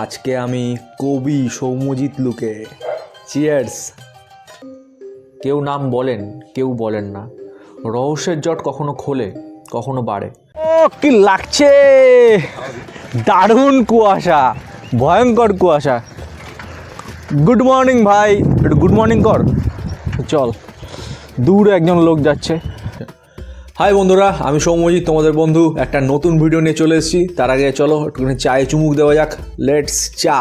আজকে আমি কবি সৌম্যজিৎ লুকে। চিয়ার্স। কেউ নাম বলেন, কেউ বলেন না। রহস্যের জট কখনো খোলে, কখনো বাড়ে। ও কি লাগছে, দারুণ কুয়াশা, ভয়ঙ্কর কুয়াশা। গুড মর্নিং ভাই, একটু গুড মর্নিং কর। চল, দূরে একজন লোক যাচ্ছে। হাই বন্ধুরা, আমি সৌম্যজিৎ, তোমাদের বন্ধু। একটা নতুন ভিডিও নিয়ে চলে এসেছি। তার আগে চলো একটুখানি চায়ে চুমুক দেওয়া যাক। লেটস চা।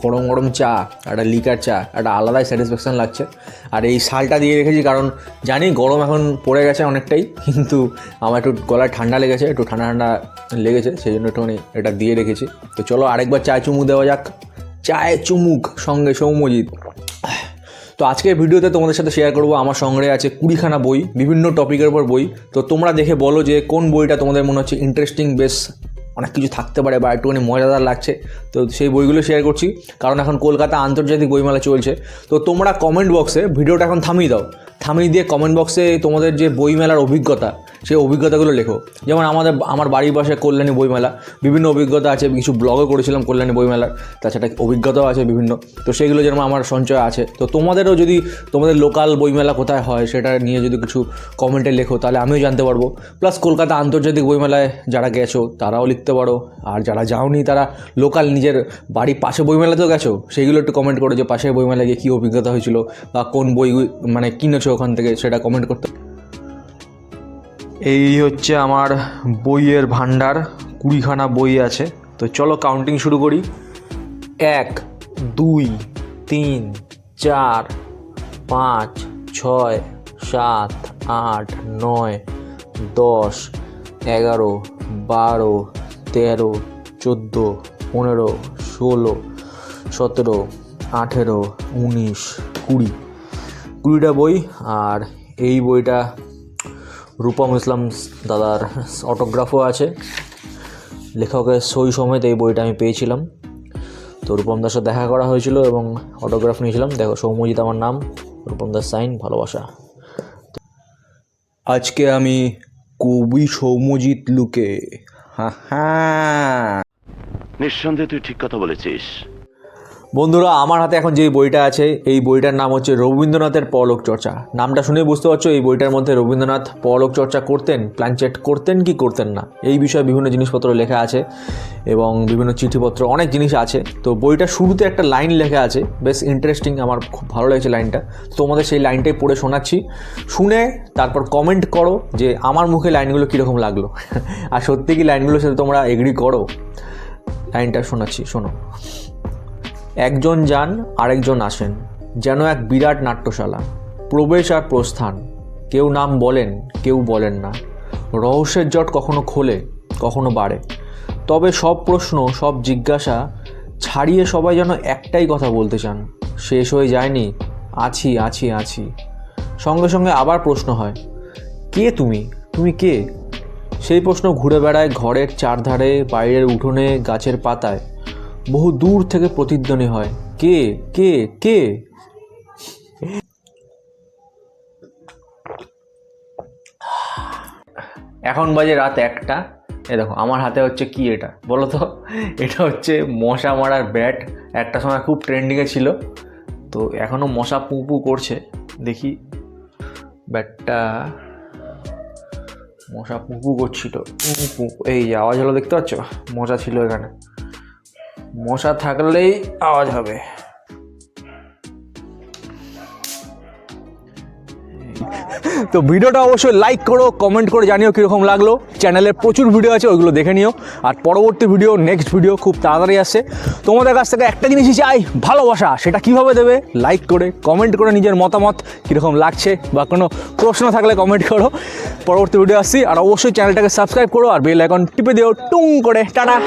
গরম গরম চা, একটা লিকার চা, একটা আলাদাই স্যাটিসফ্যাকশান লাগছে। আর এই শালটা দিয়ে রেখেছি কারণ জানি গরম এখন পড়ে গেছে অনেকটাই, কিন্তু আমার একটু গলায় ঠান্ডা লেগেছে, একটু ঠান্ডা ঠান্ডা লেগেছে, সেই জন্য একটুখানি এটা দিয়ে রেখেছি। তো চলো আরেকবার চায় চুমুক দেওয়া যাক। চায়ে চুমুক সঙ্গে সৌম্যজিৎ। তো আজকের ভিডিওতে তোমাদের সাথে শেয়ার করবো আমার সঙ্গে আছে 20খানা বই, বিভিন্ন টপিকের উপর বই। তো তোমরা দেখে বলো যে কোন বইটা তোমাদের মনে হচ্ছে ইন্টারেস্টিং, বেশ অনেক কিছু থাকতে পারে বা একটুখানি মজাদার লাগছে। তো সেই বইগুলো শেয়ার করছি, কারণ এখন কলকাতা আন্তর্জাতিক বইমেলা চলছে। তো তোমরা কমেন্ট বক্সে ভিডিওটা এখন থামিয়ে দাও, থামিয়ে দিয়ে কমেন্ট বক্সে তোমাদের যে বইমেলার অভিজ্ঞতা, সেই অভিজ্ঞতাগুলো লেখো। যেমন আমার বাড়ির পাশে কল্যাণী বইমেলা, বিভিন্ন অভিজ্ঞতা আছে, কিছু ব্লগও করেছিলাম কল্যাণী বইমেলার, তাছাড়া অভিজ্ঞতাও আছে বিভিন্ন। তো সেগুলো যেমন আমার সঞ্চয় আছে। তো তোমাদেরও যদি তোমাদের লোকাল বইমেলা কোথায় হয় সেটা নিয়ে যদি কিছু কমেন্টে লেখো, তাহলে আমিও জানতে পারবো। প্লাস কলকাতা আন্তর্জাতিক বইমেলায় যারা গেছো তারাও লিখতে পারো, আর যারা যাওনি তারা লোকাল নিজের বাড়ির পাশে বইমেলাতেও গেছো, সেইগুলো একটু কমেন্ট করো যে পাশের বইমেলায় গিয়ে কী অভিজ্ঞতা হয়েছিল বা কোন বই মানে কিনেছো ওখান থেকে, সেটা কমেন্ট করতে। এই হচ্ছে আমার বইয়ের ভান্ডার, 20খানা বই আছে। তো চলো কাউন্টিং শুরু করি। 1 2 3 4 5 6 7 8 9 10 11 12 13 14 15 16 17 18 19 20, 20টা বই। আর এই বইটা রূপম ইসলাম দাদার অটোগ্রাফও আছে, লেখকের সই সমেত এই বইটা আমি পেয়েছিলাম। তো রূপম দাসের দেখা করা হয়েছিল এবং অটোগ্রাফ নিয়েছিলাম। দেখো, সৌম্যজিৎ আমার নাম, রূপম দাস সাইন, ভালোবাসা। আজকে আমি কবি সৌম্যজিৎ লুকে। নিঃসন্দেহে তুই ঠিক কথা বলেছিস। বন্ধুরা, আমার হাতে এখন যে বইটা আছে, এই বইটার নাম হচ্ছে রবীন্দ্রনাথের পরলোক চর্চা। নামটা শুনে বুঝতে পারছো এই বইটার মধ্যে রবীন্দ্রনাথ পরলোক চর্চা করতেন, প্ল্যানচেট করতেন কি করতেন না, এই বিষয়ে বিভিন্ন জিনিসপত্র লেখা আছে এবং বিভিন্ন চিঠিপত্র, অনেক জিনিস আছে। তো বইটা শুরুতে একটা লাইন লেখা আছে, বেশ ইন্টারেস্টিং, আমার খুব ভালো লেগেছে লাইনটা। তোমাদের সেই লাইনটাই পড়ে শোনাচ্ছি, শুনে তারপর কমেন্ট করো যে আমার মুখে লাইনগুলো কীরকম লাগলো, আর সত্যি কি লাইনগুলোর সাথে তোমরা এগ্রি করো। লাইনটা শোনাচ্ছি, শোনো। একজন যান, আরেকজন আসেন, যেন এক বিরাট নাট্যশালা, প্রবেশ আর প্রস্থান। কেউ নাম বলেন, কেউ বলেন না। রহস্যের জট কখনো খোলে, কখনো বাড়ে। তবে সব প্রশ্ন, সব জিজ্ঞাসা ছাড়িয়ে সবাই যেন একটাই কথা বলতে চান, শেষ হয়ে যায়নি, আছি আছি আছি। সঙ্গে সঙ্গে আবার প্রশ্ন হয়, কে তুমি, তুমি কে? সেই প্রশ্ন ঘুরে বেড়ায় ঘরের চারধারে, বাইরের উঠোনে, গাছের পাতায়। বহু দূর থেকে প্রতিধ্বনি হয়, কে কে কে? এখন বাজে রাত 1টা। দেখো আমার হাতে হচ্ছে কি, এটা বলো তো? এটা হচ্ছে মশা মারার ব্যাট। একটা সময় খুব ট্রেন্ডিংয়ে ছিল, তো এখনও মশা পু পু করছে। দেখি ব্যাটটা, মশা পু পু করছিল, এই আওয়াজ হলো, দেখতে পাচ্ছ? মশা ছিল এখানে, মশা থাকলেই আওয়াজ হবে। তো ভিডিওটা অবশ্যই লাইক করো, কমেন্ট করে জানিও কীরকম লাগলো। চ্যানেলে প্রচুর ভিডিও আছে, ওইগুলো দেখে নিও। আর পরবর্তী ভিডিও, নেক্সট ভিডিও খুব তাড়াতাড়ি আসছে। তোমাদের কাছ থেকে একটা জিনিসই চাই, ভালোবাসা। সেটা কীভাবে দেবে? লাইক করে, কমেন্ট করে নিজের মতামত কীরকম লাগছে বা কোনো প্রশ্ন থাকলে কমেন্ট করো। পরবর্তী ভিডিও আসছি। আর অবশ্যই চ্যানেলটাকে সাবস্ক্রাইব করো আর বেল আইকন টিপে দিও টুং করে। টাটা।